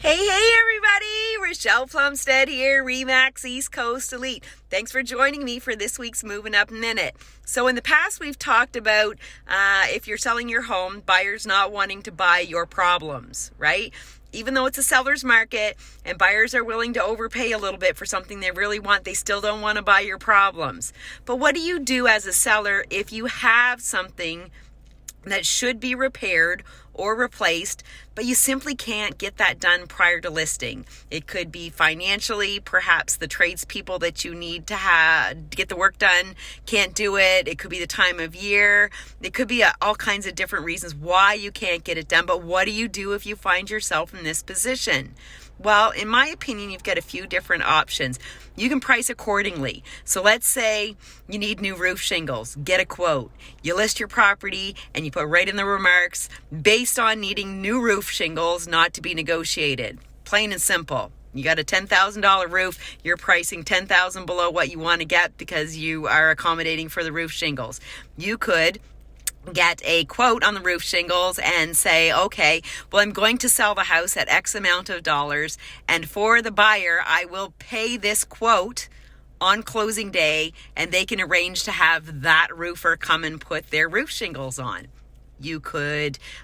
Hey, everybody! Rochelle Plumstead here, Remax East Coast Elite. Thanks for joining me for this week's Movin Up Minute. So in the past, we've talked about if you're selling your home, buyers not wanting to buy your problems, right? Even though it's a seller's market and buyers are willing to overpay a little bit for something they really want, they still don't want to buy your problems. But what do you do as a seller if you have something that should be repaired or replaced, but you simply can't get that done prior to listing? It could be financially, perhaps the tradespeople that you need to have to get the work done can't do it. It could be the time of year. It could be all kinds of different reasons why you can't get it done. But what do you do if you find yourself in this position? Well, in my opinion, you've got a few different options. You can price accordingly. So let's say you need new roof shingles. Get a quote. You list your property and you put right in the remarks, based on needing new roof shingles, not to be negotiated. Plain and simple. You got a $10,000 roof, you're pricing $10,000 below what you want to get because you are accommodating for the roof shingles. You could get a quote on the roof shingles and say, okay, well, I'm going to sell the house at X amount of dollars, and for the buyer, I will pay this quote on closing day, and they can arrange to have that roofer come and put their roof shingles on.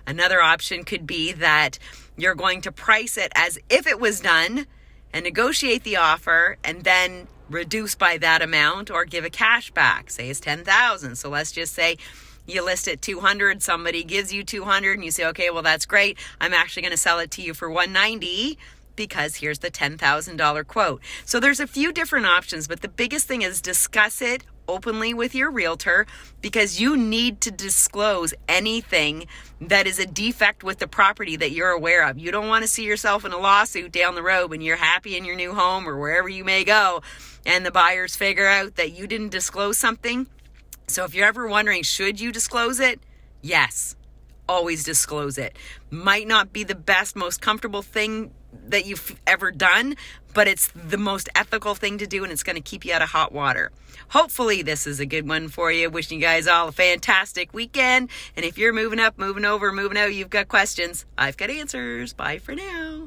Another option could be that you're going to price it as if it was done and negotiate the offer and then reduce by that amount or give a cash back. Say it's $10,000. So let's just say you list it $200, somebody gives you $200 and you say, okay, well, that's great. I'm actually going to sell it to you for $190 because here's the $10,000 quote. So there's a few different options, but the biggest thing is discuss it openly with your realtor, because you need to disclose anything that is a defect with the property that you're aware of. You don't want to see yourself in a lawsuit down the road when you're happy in your new home or wherever you may go and the buyers figure out that you didn't disclose something. So if you're ever wondering, should you disclose it? Yes, always disclose it. Might not be the best, most comfortable thing that you've ever done, but it's the most ethical thing to do, and it's going to keep you out of hot water. Hopefully this is a good one for you. Wishing you guys all a fantastic weekend. And if you're moving up, moving over, moving out, you've got questions, I've got answers. Bye for now.